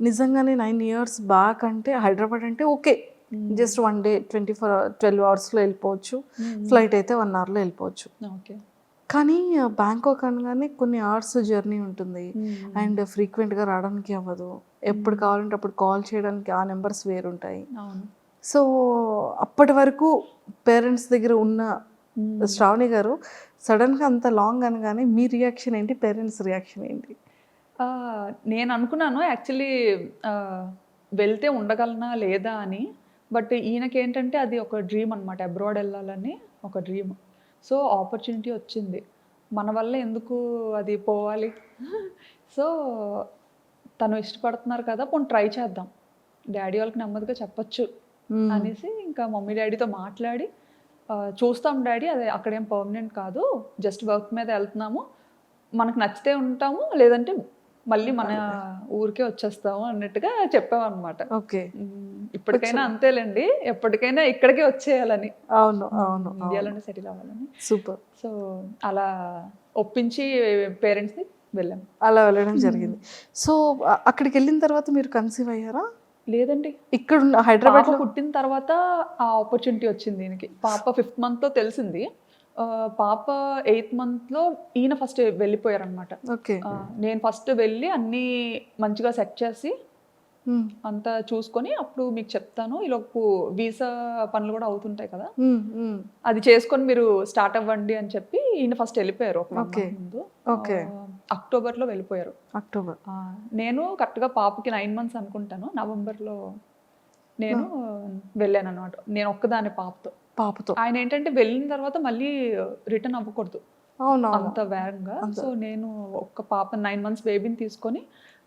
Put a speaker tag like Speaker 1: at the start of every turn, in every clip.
Speaker 1: నిజంగానే 9 years back అంటే హైదరాబాద్ అంటే ఓకే, జస్ట్ 1 డే 12 అవర్స్లో వెళ్ళిపోవచ్చు, ఫ్లైట్ అయితే 1 అవర్లో వెళ్ళిపోవచ్చు.
Speaker 2: ఓకే.
Speaker 1: కానీ బ్యాంకాక్ అనగానే కొన్ని అవర్స్ జర్నీ ఉంటుంది అండ్ ఫ్రీక్వెంట్గా రావడానికి అవ్వదు, ఎప్పుడు కావాలంటే అప్పుడు కాల్ చేయడానికి ఆ నెంబర్స్ వేరుంటాయి.
Speaker 2: అవును.
Speaker 1: సో అప్పటి వరకు పేరెంట్స్ దగ్గర ఉన్న శ్రావణి గారు సడన్గా అంత లాంగ్ అనగానే మీ రియాక్షన్ ఏంటి, పేరెంట్స్ రియాక్షన్ ఏంటి?
Speaker 2: నేను అనుకున్నాను యాక్చువల్లీ వెళ్తే ఉండగలనా లేదా అని. బట్ ఈయనకేంటంటే అది ఒక డ్రీమ్ అనమాట, అబ్రాడ్ వెళ్ళాలని ఒక డ్రీమ్. సో ఆపర్చునిటీ వచ్చింది, మన వల్ల ఎందుకు అది పోవాలి. సో తను ఇష్టపడుతున్నారు కదా, పోనీ ట్రై చేద్దాం, డాడీ వాళ్ళకి నెమ్మదిగా చెప్పొచ్చు అనేసి ఇంకా మమ్మీ డాడీతో మాట్లాడి చూస్తాం డాడీ, అది అక్కడేం పర్మనెంట్ కాదు, జస్ట్ వర్క్ మీద వెళ్తున్నాము, మనకు నచ్చితే ఉంటాము, లేదంటే మళ్ళీ మన ఊరికే వచ్చేస్తాము అన్నట్టుగా చెప్పామన్నమాట.
Speaker 1: ఓకే,
Speaker 2: ఇప్పటికైనా అంతేలేండి, ఎప్పటికైనా ఇక్కడికే వచ్చేయాలని,
Speaker 1: అవును అవును,
Speaker 2: ఇండియాలోనే సెటిల్ అవ్వాలని.
Speaker 1: సూపర్.
Speaker 2: సో అలా ఒప్పించి పేరెంట్స్ని వెళ్ళాం.
Speaker 1: అలా వెళ్ళడం జరిగింది. సో అక్కడికి వెళ్ళిన తర్వాత మీరు కన్సీవ్ అయ్యారా?
Speaker 2: లేదండి,
Speaker 1: ఇక్కడ హైదరాబాద్
Speaker 2: పుట్టిన తర్వాత ఆ ఆపర్చునిటీ వచ్చింది దీనికి. పాప 5th monthలో తెలిసింది, పాప 8th monthలో ఈయన ఫస్ట్ వెళ్ళిపోయారనమాట.
Speaker 1: ఓకే,
Speaker 2: నేను ఫస్ట్ వెళ్ళి అన్నీ మంచిగా సెట్ చేసి అంతా చూసుకొని అప్పుడు మీకు చెప్తాను, ఈలోపు వీసా పనులు కూడా అవుతుంటాయి కదా, అది చేసుకొని మీరు స్టార్ట్ అవ్వండి అని చెప్పి ఈయన ఫస్ట్ వెళ్ళిపోయారు ఒక ముందు. అక్టోబర్లో వెళ్ళిపోయారు.
Speaker 1: అక్టోబర్.
Speaker 2: నేను కరెక్ట్గా పాపకి 9 months అనుకుంటాను, నవంబర్లో నేను వెళ్ళాను అనమాట. నేను ఒక్కదాని పాపతో. ఆయన ఏంటంటే వెళ్ళిన తర్వాత మళ్ళీ రిటర్న్ అవ్వకూడదు అంత వేగంగా. సో నేను ఒక్క పాప 9 months బేబీని తీసుకొని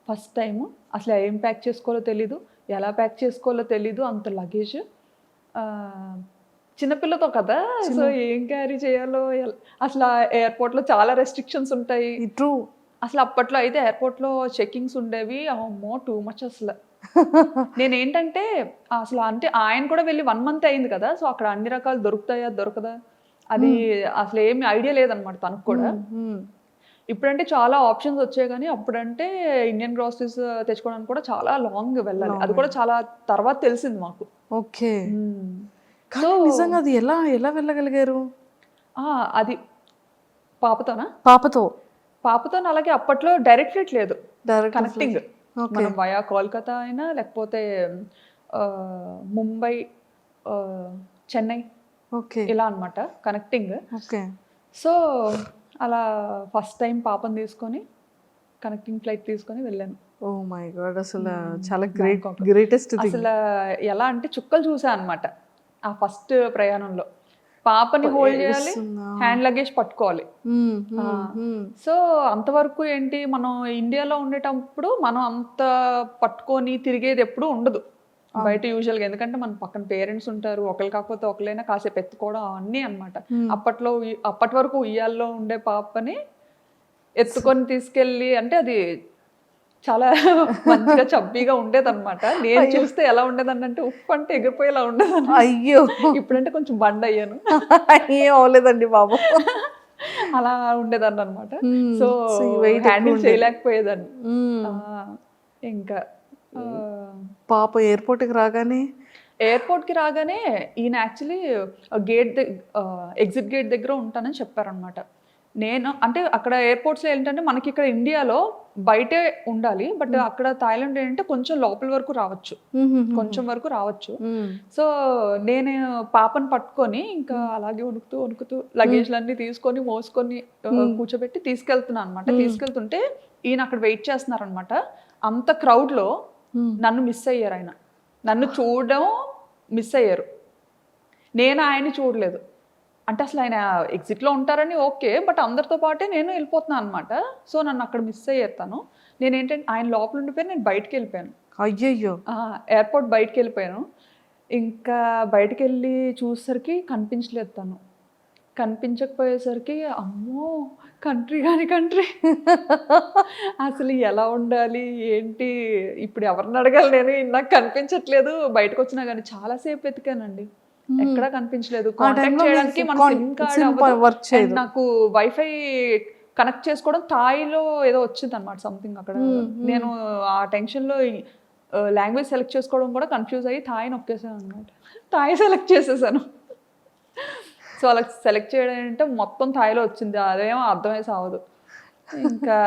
Speaker 2: ఫస్ట్ టైం అసలు ఏం ప్యాక్ చేసుకోవాలో తెలీదు, ఎలా ప్యాక్ చేసుకోవాలో తెలీదు, అంత లగేజ్, చిన్నపిల్లతో కదా, సో ఏం క్యారీ చేయాలో అసలు ఎయిర్పోర్ట్లో చాలా రెస్ట్రిక్షన్స్ ఉంటాయి.
Speaker 1: ట్రూ.
Speaker 2: అసలు అప్పట్లో అయితే ఎయిర్పోర్ట్లో చెక్కింగ్స్ ఉండేవి, అమ్మో టూ మచ్ అసలు. నేనేంటంటే అసలు అంటే ఆయన కూడా వెళ్ళి 1 month అయింది కదా, సో అక్కడ అన్ని రకాలు దొరుకుతాయా దొరకదా అది అసలు ఏమి ఐడియా లేదనమాట తనకు కూడా. ఇప్పుడంటే చాలా ఆప్షన్స్ వచ్చాయి, కానీ అప్పుడంటే ఇండియన్ గ్రాసరీస్ తెచ్చుకోవడానికి కూడా చాలా లాంగ్ వెళ్ళాలి, అది కూడా చాలా తర్వాత తెలిసింది మాకు.
Speaker 1: ఓకే, నిజంగా అది ఎలా ఎలా వెళ్ళగలిగారు?
Speaker 2: అది పాపతోనా? పాపతో అలాగే అప్పట్లో డైరెక్ట్ ఫ్లైట్ లేదు, కనెక్టింగ్, మనం వయా కోల్కతా అయినా లేకపోతే ముంబై, చెన్నై, ఇలా అనమాట కనెక్టింగ్. సో అలా ఫస్ట్ టైం పాపని తీసుకొని కనెక్టింగ్ ఫ్లైట్ తీసుకొని వెళ్ళాను.
Speaker 1: ఓ మై గాడ్, అసలు చాలా గ్రేటెస్ట్.
Speaker 2: అసలు ఎలా అంటే చుక్కలు చూసా అనమాట ఆ ఫస్ట్ ప్రయాణంలో. పాపని హోల్డ్ చేయాలి, హ్యాండ్ లగేజ్ పట్టుకోవాలి. సో అంతవరకు ఏంటి, మనం ఇండియాలో ఉండేటప్పుడు మనం అంత పట్టుకొని తిరిగేది ఎప్పుడు ఉండదు బయట యూజువల్గా, ఎందుకంటే మన పక్కన పేరెంట్స్ ఉంటారు, ఒకరు కాకపోతే ఒకరైనా కాసేపు ఎత్తుకోవడం అన్నీ అనమాట. అప్పటి వరకు ఉయ్యాల్లో ఉండే పాపని ఎత్తుకొని తీసుకెళ్ళి, అంటే అది చాలా మంచిగా చబ్బీగా ఉండేది అనమాట. నేను చూస్తే ఎలా ఉండేదని అంటే ఉప్పు అంటే ఎగిరిపోయేలా ఉండేది.
Speaker 1: అయ్యో,
Speaker 2: ఇప్పుడంటే కొంచెం బండ్ అయ్యాను.
Speaker 1: ఏం అవలేదండి బాబు,
Speaker 2: అలా ఉండేదాన్ని అనమాట. సో హ్యాండిల్ చేయలేకపోయేదాన్ని. ఇంకా
Speaker 1: పాప ఎయిర్పోర్ట్కి రాగానే ఈయన యాక్చువల్లీ ఎగ్జిట్ గేట్ దగ్గర ఉంటానని చెప్పారనమాట. నేను అంటే అక్కడ ఎయిర్పోర్ట్స్లో ఏంటంటే మనకి ఇక్కడ ఇండియాలో బయటే ఉండాలి, బట్ అక్కడ థాయిలాండ్ ఏంటంటే కొంచెం లోపల వరకు రావచ్చు. సో నేను పాపను పట్టుకొని ఇంకా అలాగే వణుకుతూ లగేజ్లన్నీ తీసుకొని మోసుకొని కూర్చోబెట్టి తీసుకెళ్తున్నాను అనమాట. తీసుకెళ్తుంటే ఈయన అక్కడ వెయిట్ చేస్తున్నారు అనమాట. అంత క్రౌడ్లో నన్ను మిస్ అయ్యారు, ఆయన నన్ను చూడడం మిస్ అయ్యారు, నేను ఆయన్ని చూడలేదు. అంటే అసలు ఆయన ఎగ్జిట్లో ఉంటారని ఓకే, బట్ అందరితో పాటే నేను వెళ్ళిపోతున్నాను అనమాట. సో నన్ను అక్కడ మిస్ అయ్యారు తను. నేనేంటంటే ఆయన లోపల ఉండిపోయి నేను బయటకు వెళ్ళిపోయాను. అయ్యయ్యో,
Speaker 2: ఎయిర్పోర్ట్ బయటకు వెళ్ళిపోయాను. ఇంకా బయటకు వెళ్ళి చూసేసరికి కనిపించలేదు తను. కనిపించకపోయేసరికి అమ్మో కంట్రీ అసలు ఎలా ఉండాలి ఏంటి, ఇప్పుడు ఎవరిని అడగాలి, నేను నాకు కనిపించట్లేదు. బయటకు వచ్చినా కానీ చాలాసేపు వెతికానండి, ఎక్కడా కనిపించలేదు. కాంటాక్ట్ చేయడానికి మన సిమ్ కార్డ్, నాకు వైఫై కనెక్ట్ చేసుకోవడం థాయిలో ఏదో వచ్చింది అనమాట సంథింగ్ అక్కడ. నేను ఆ టెన్షన్లో లాంగ్వేజ్ సెలెక్ట్ చేసుకోవడం కూడా కన్ఫ్యూజ్ అయ్యి థాయ్ నొక్కేసాను అనమాట. థాయ్ సెలెక్ట్ చేసేసాను. సో అలా సెలెక్ట్ చేయడం అంటే మొత్తం థాయ్లో వచ్చింది, అదేమో అర్థమయ్యే సావదు. ఇంకా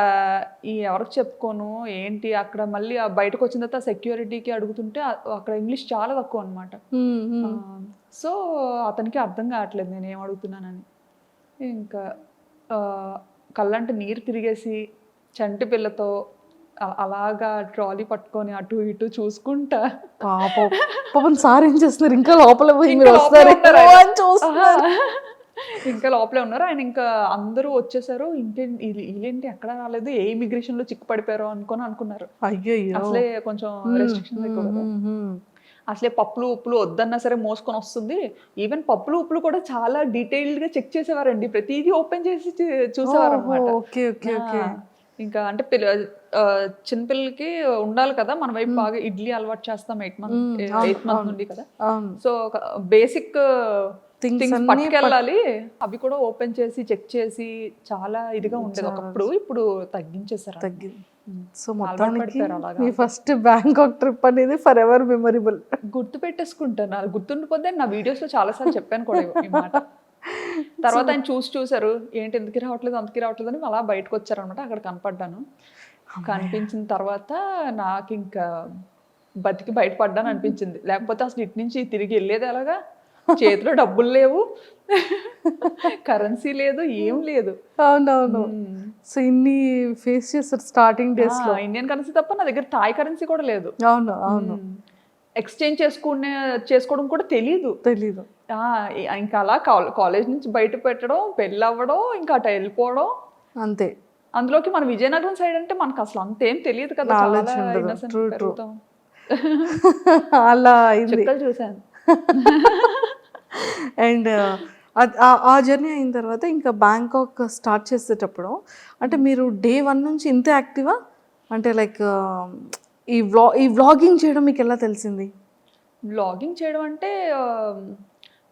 Speaker 2: ఎవరికి చెప్పుకోను ఏంటి అక్కడ మళ్ళీ బయటకు వచ్చిన తర్వాత సెక్యూరిటీకి అడుగుతుంటే అక్కడ ఇంగ్లీష్ చాలా తక్కువ అనమాట. సో అతనికి అర్థం కావట్లేదు నేను ఏం అడుగుతున్నానని. ఇంకా కళ్ళంటే నీరు తిరిగేసి చంటి పిల్లతో అలాగా ట్రాలీ పట్టుకొని అటు ఇటు చూసుకుంటా.
Speaker 3: పాపం సార్ ఏం చేస్తున్నారు, ఇంకా లోపల
Speaker 2: ఇంకా లోపలే ఉన్నారు ఆయన. ఇంకా అందరూ వచ్చేసారు, వీళ్ళేంటి ఎక్కడ రాలేదు, ఏ ఇమిగ్రేషన్ లో చిక్కు పడిపోయారో అనుకున్నారు.
Speaker 3: అయ్యో
Speaker 2: అసలే కొంచెం రెస్ట్రిక్షన్స్ ఎక్కువ కదా. అసలే పప్పులు ఉప్పులు వద్దన్నా సరే మోసుకొని వస్తుంది. ఈవెన్ పప్పులు ఉప్పులు కూడా చాలా డీటెయిల్డ్ గా చెక్ చేసేవారండి, ప్రతిదీ ఓపెన్ చేసి చూసేవారు అనమాట. ఇంకా అంటే చిన్నపిల్లలకి ఉండాలి కదా మన వైపు బాగా ఇడ్లీ అలవాటు చేస్తాం 8 months నుండి కదా. సో బేసిక్ థింగ్స్ పట్టుకెళ్ళాలి, అవి కూడా ఓపెన్ చేసి చెక్ చేసి చాలా ఇదిగా ఉండేది ఒకప్పుడు. ఇప్పుడు తగ్గించేసారు.
Speaker 3: సో మొత్తానికి మీ ఫస్ట్ బ్యాంకాక్ ట్రిప్ అనేది ఫర్ ఎవర్ మెమరబుల్.
Speaker 2: గుర్తు పెట్టేసుకుంటాను, అది గుర్తుండిపోతే నా వీడియోస్ లో చాలా సార్లు చెప్పాను కూడా ఈ మాట. తర్వాత ఆయన చూసారు ఏంటి ఎందుకు రావట్లేదు అని అలా బయటకు వచ్చారు అనమాట. అక్కడ కనపడ్డాను. కనిపించిన తర్వాత నాకు ఇంకా బతికి బయటపడ్డాను అనిపించింది. లేకపోతే అసలు ఇటు నుంచి తిరిగి వెళ్ళేది ఎలాగా, చేతిలో డబ్బులు లేవు, కరెన్సీ లేదు, ఏం లేదు.
Speaker 3: అవునవును. సో ఇన్ని ఫేస్ చేస్తారు స్టార్టింగ్ డేస్ లో.
Speaker 2: ఇండియన్ కరెన్సీ తప్ప నా దగ్గర థాయ్ కరెన్సీ కూడా లేదు.
Speaker 3: అవును.
Speaker 2: ఎక్స్చేంజ్ చేసుకోవడం కూడా తెలీదు. ఇంకా అలా కాలేజ్ నుంచి బయట పెట్టడం, పెళ్ళి అవ్వడం, ఇంకా అటు వెళ్ళిపోవడం అంతే. అందులోకి మన విజయనగరం సైడ్ అంటే మనకు అసలు అంతేం తెలియదు కదా,
Speaker 3: అలా
Speaker 2: చూసాను.
Speaker 3: అండ్ ఆ జర్నీ అయిన తర్వాత ఇంకా బ్యాంకాక్ స్టార్ట్ చేసేటప్పుడు అంటే మీరు డే 1 నుంచి ఇంత యాక్టివా? అంటే లైక్ ఈ వ్లాగింగ్ చేయడం మీకు ఎలా తెలిసింది?
Speaker 2: వ్లాగింగ్ చేయడం అంటే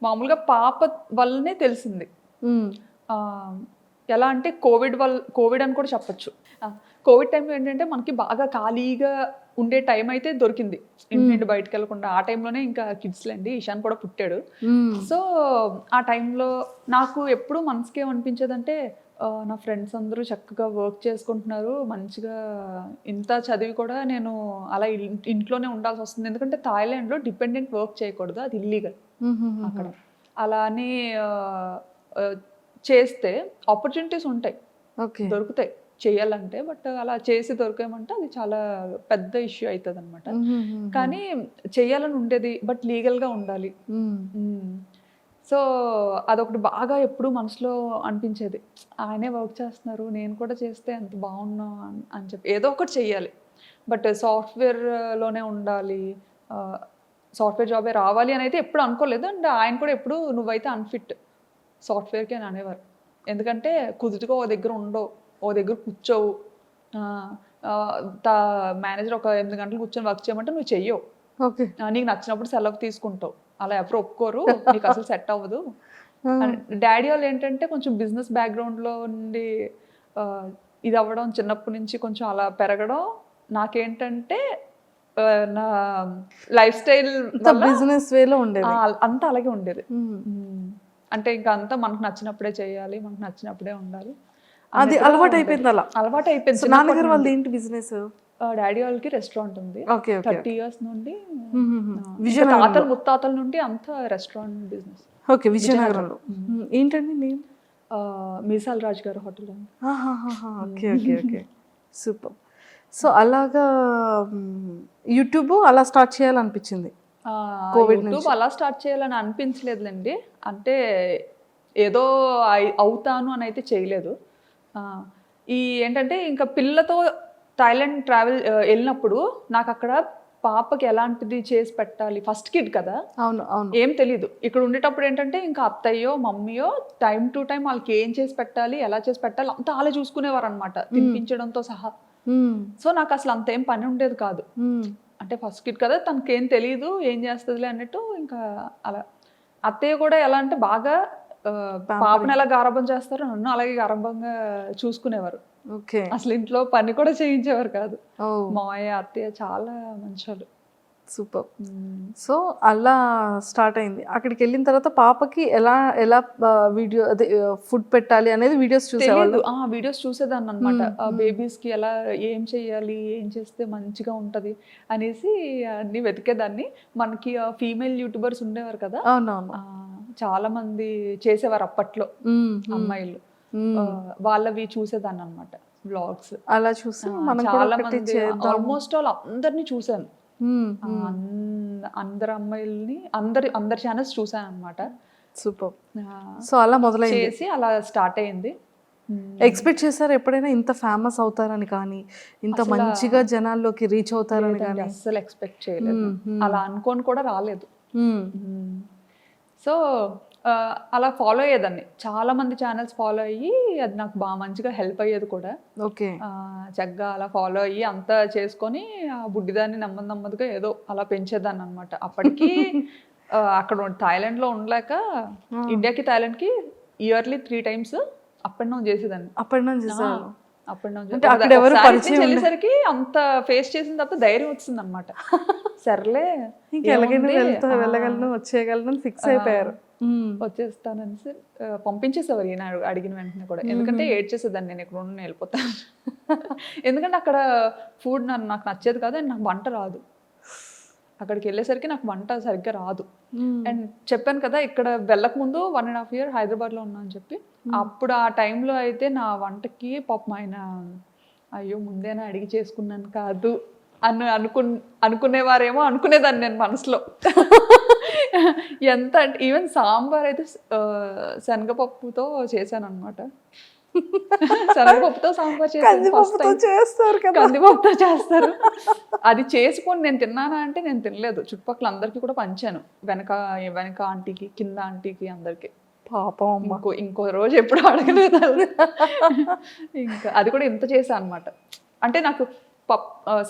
Speaker 2: మామూలుగా పాప వల్లనే తెలిసింది. ఎలా అంటే కోవిడ్ అని కూడా చెప్పచ్చు. కోవిడ్ టైంలో ఏంటంటే మనకి బాగా ఖాళీగా ఉండే టైం అయితే దొరికింది, ఇంటి బయటకు వెళ్ళకుండా. ఆ టైంలోనే ఇంకా కిడ్స్ లేండి, ఇషాన్ కూడా పుట్టాడు. సో ఆ టైంలో నాకు ఎప్పుడు మనసుకి ఏమనిపించేదంటే నా ఫ్రెండ్స్ అందరూ చక్కగా వర్క్ చేసుకుంటున్నారు మంచిగా, ఇంత చదివి కూడా నేను అలా ఇంట్లోనే ఉండాల్సి వస్తుంది. ఎందుకంటే థాయిలాండ్లో డిపెండెంట్ వర్క్ చేయకూడదు, అది ఇల్లీగల్ అక్కడ. అలా అని చేస్తే ఆపర్చునిటీస్ ఉంటాయి, దొరుకుతాయి చేయాలంటే. బట్ అలా చేసి దొరికామంటే అది చాలా పెద్ద ఇష్యూ అవుతుంది అనమాట. కానీ చేయాలని ఉండేది, బట్ లీగల్గా ఉండాలి. సో అదొకటి బాగా ఎప్పుడు మనసులో అనిపించేది, ఆయనే వర్క్ చేస్తున్నారు నేను కూడా చేస్తే ఎంత బాగున్నా అని చెప్పి ఏదో ఒకటి చెయ్యాలి. బట్ సాఫ్ట్వేర్లోనే ఉండాలి, సాఫ్ట్వేర్ జాబే రావాలి అని అయితే ఎప్పుడు అనుకోలేదు. అండ్ ఆయన కూడా ఎప్పుడు నువ్వైతే అన్ఫిట్ సాఫ్ట్వేర్కి అని అనేవారు. ఎందుకంటే కుదురుగా ఓ దగ్గర ఉండవు, ఓ దగ్గర కూర్చోవు, మేనేజర్ ఒక 8 గంటలు కూర్చొని వర్క్ చేయమంటే నువ్వు చెయ్యవు, నీకు నచ్చినప్పుడు సెలవు తీసుకుంటావు, అలా ఎవరు ఒప్పుకోరు, నీకు అసలు సెట్ అవ్వదు. డాడీ వాళ్ళు ఏంటంటే కొంచెం బిజినెస్ బ్యాక్గ్రౌండ్లో ఉండి ఇది అవ్వడం, చిన్నప్పటి నుంచి కొంచెం అలా పెరగడం, నాకేంటంటే నా లైఫ్ స్టైల్
Speaker 3: బిజినెస్ వేలో ఉండేది,
Speaker 2: అంతా అలాగే ఉండేది. అంటే ఇంకా అంతా మనకు నచ్చినప్పుడే చేయాలి, మనకు నచ్చినప్పుడే ఉండాలి,
Speaker 3: అది అలవాటు అయిపోయింది.
Speaker 2: అలవాటు అయిపోయింది.
Speaker 3: నాన్నగారు వాళ్ళది ఏంటి బిజినెస్?
Speaker 2: డాడీ వాళ్ళకి రెస్టారెంట్ ఉంది, 30 years నుండి, ముత్తాతల నుండి అంతా రెస్టారెంట్ బిజినెస్.
Speaker 3: ఓకే, విజయనగరంలో. ఏంటండి నేమ్?
Speaker 2: మీసాల్ రాజ్ గారు hotel.
Speaker 3: Okay okay okay, super. So అలాగా యూట్యూబ్ అలా స్టార్ట్ చేయాలనిపించింది?
Speaker 2: యూట్యూబ్ అలా స్టార్ట్ చేయాలని అనిపించలేదులేండి, అంటే ఏదో అవుతాను అని అయితే చేయలేదు. ఈ ఏంటంటే ఇంకా పిల్లతో థాయిలాండ్ ట్రావెల్ వెళ్ళినప్పుడు నాకు అక్కడ పాపకి ఎలాంటిది చేసి పెట్టాలి, ఫస్ట్ కిడ్ కదా, ఏం తెలీదు. ఇక్కడ ఉండేటప్పుడు ఏంటంటే ఇంకా అత్తయ్యో మమ్మీయో టైం టు టైం వాళ్ళకి ఏం చేసి పెట్టాలి, ఎలా చేసి పెట్టాలి అంతా అలా చూసుకునేవారు అనమాట, తినిపించడంతో సహా. సో నాకు అసలు అంత ఏం పని ఉండేది కాదు, అంటే ఫస్ట్ కిడ్ కదా తనకేం తెలీదు, ఏం చేస్తుందిలే అన్నట్టు. ఇంకా అలా అత్తయ్య కూడా ఎలా అంటే బాగా పాపను ఎలా గారాబం చేస్తారో నన్ను అలాగే గారాబంగా చూసుకునేవారు.
Speaker 3: ఓకే.
Speaker 2: అసలు ఇంట్లో పని కూడా చేయించేవారు కాదు.
Speaker 3: ఓ
Speaker 2: మావయ్య అత్తయ్య చాలా మంచోళ్ళు.
Speaker 3: సూపర్. సో అలా స్టార్ట్ అయింది. అక్కడికి వెళ్ళిన తర్వాత పాపకి ఎలా ఎలా వీడియో అదే ఫుడ్ పెట్టాలి అనేది వీడియోస్ చూసేవాళ్ళు.
Speaker 2: తెలియదు వీడియోస్ చూసేదాన్ని అనమాట. బేబీస్ కి ఎలా ఏం చేయాలి, ఏం చేస్తే మంచిగా ఉంటది అనేసి అన్ని వెతికేదాన్ని. మనకి ఫీమేల్ యూట్యూబర్స్ ఉండేవారు కదా,
Speaker 3: అవునవును.
Speaker 2: చాలా మంది చేసేవారు అప్పట్లో అమ్మాయిలు. వాళ్ళవి చూసేదాన్ని అనమాట వ్లాగ్స్.
Speaker 3: అలా చూసి మనం కూడా
Speaker 2: చాలా
Speaker 3: ఒకటి
Speaker 2: మంది
Speaker 3: చేద్దాం.
Speaker 2: ఆల్మోస్ట్ ఆల్ అందరినీ చూసాను. అందరు అమ్మాయిల్ని అందరి ఛానల్స్ చూసాను అనమాట.
Speaker 3: సూపర్. సో అలా మొదలైంది.
Speaker 2: చేసి అలా స్టార్ట్ అయింది.
Speaker 3: ఎక్స్పెక్ట్ చేశారు ఎప్పుడైనా ఇంత ఫేమస్ అవుతారని కానీ, ఇంత మంచిగా జనాల్లోకి రీచ్ అవుతారని కానీ?
Speaker 2: అస్సలు ఎక్స్పెక్ట్ చేయలేదు, అలా అనుకోని కూడా రాలేదు. సో అలా ఫాలో అయ్యేదాన్ని, చాలా మంది ఛానల్స్ ఫాలో అయ్యి అది నాకు బాగా మంచిగా హెల్ప్ అయ్యేది కూడా.
Speaker 3: ఓకే.
Speaker 2: చక్కగా అలా ఫాలో అయ్యి అంతా చేసుకొని ఆ బుడ్డిదాన్ని నెమ్మదిగా ఏదో అలా పెంచేదాన్ని అనమాట. అప్పటికి అక్కడ థాయిలాండ్లో ఉండలేక ఇండియాకి థాయిలాండ్కి yearly 3 times up and down చేసేదాన్ని.
Speaker 3: అప్ అండ్ డౌన్ చేసేవాళ్ళు.
Speaker 2: అప్ అండ్
Speaker 3: అంటే అక్కడ ఎవరు
Speaker 2: డౌన్
Speaker 3: పరిచయం
Speaker 2: వెళ్ళేసరికి అంత ఫేస్ చేసిన తర్వాత ధైర్యం వచ్చింది అనమాట. సర్లే
Speaker 3: ఇంకెలాగైనా
Speaker 2: ఏముంది,
Speaker 3: వెళ్ళగలను వచ్చేయగలను ఫిక్స్ అయిపోయారు.
Speaker 2: వచ్చేస్తానని పంపించేసేవారు ఈయన అడిగిన వెంటనే కూడా. ఎందుకంటే ఏడ్చేసేదాన్ని, నేను ఇక్కడ ఉండి వెళ్ళిపోతాను. ఎందుకంటే అక్కడ ఫుడ్ నాకు నచ్చేది కాదు, అండ్ నాకు వంట రాదు. అక్కడికి వెళ్ళేసరికి నాకు వంట సరిగ్గా రాదు. అండ్ చెప్పాను కదా, ఇక్కడ వెళ్ళక ముందు 1.5 year హైదరాబాద్లో ఉన్నా అని చెప్పి. అప్పుడు ఆ టైంలో అయితే నా వంటకి పాపం ఆయన అయ్యో ముందేనా అడిగి చేసుకున్నాను కాదు అనుకునేవారేమో అనుకునేదాన్ని నేను మనసులో. ఎంత అంటే ఈవెన్ సాంబార్ అయితే శనగపప్పుతో చేశాను అనమాట. శనగపప్పుతో సాంబార్
Speaker 3: చేస్తారు కదా,
Speaker 2: కందిపప్పుతో చేస్తారు. అది చేసుకొని నేను తిన్నానా అంటే నేను తినలేదు. చుట్టుపక్కల అందరికీ కూడా పంచాను, వెనక ఆంటీకి, కింద ఆంటీకి, అందరికి.
Speaker 3: పాపం
Speaker 2: ఇంకో రోజు ఎప్పుడు అడగలేదు. ఇంకా అది కూడా ఇంత చేశాను అనమాట. అంటే నాకు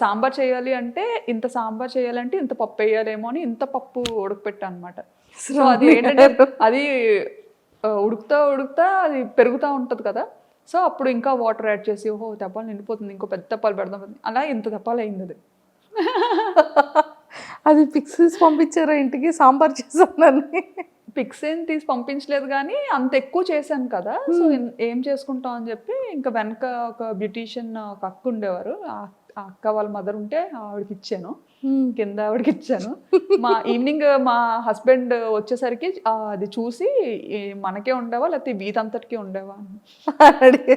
Speaker 2: సాంబార్ చేయాలి అంటే ఇంత సాంబార్ చేయాలంటే ఇంత పప్పు వేయాలేమో అని ఇంత పప్పు ఉడకపెట్టాను అనమాట. సో అది ఏంటంటే అది ఉడుకుతా అది పెరుగుతూ ఉంటుంది కదా. సో అప్పుడు ఇంకా వాటర్ యాడ్ చేసి ఓహో తెప్పాలు నిండిపోతుంది, ఇంకో పెద్ద తెప్పాలు పెడదాం, అలా ఇంత తెప్పాలు అయింది అది.
Speaker 3: అది పిక్స్ పంపించారా ఇంటికి సాంబార్ చేశానని?
Speaker 2: పిక్స్ ఏం తీసి పంపించలేదు కానీ అంత ఎక్కువ చేశాను కదా. సో ఏం చేసుకుంటాం అని చెప్పి ఇంకా వెనక ఒక బ్యూటీషియన్ ఒక అక్క ఉండేవారు, ఆ అక్క వాళ్ళ మదర్ ఉంటే ఆవిడకి ఇచ్చాను, కింద ఆవిడకి ఇచ్చాను. ఈవినింగ్ మా హస్బెండ్ వచ్చేసరికి అది చూసి మనకే ఉండేవా లేకపోతే వీధంతటికి ఉండేవా అని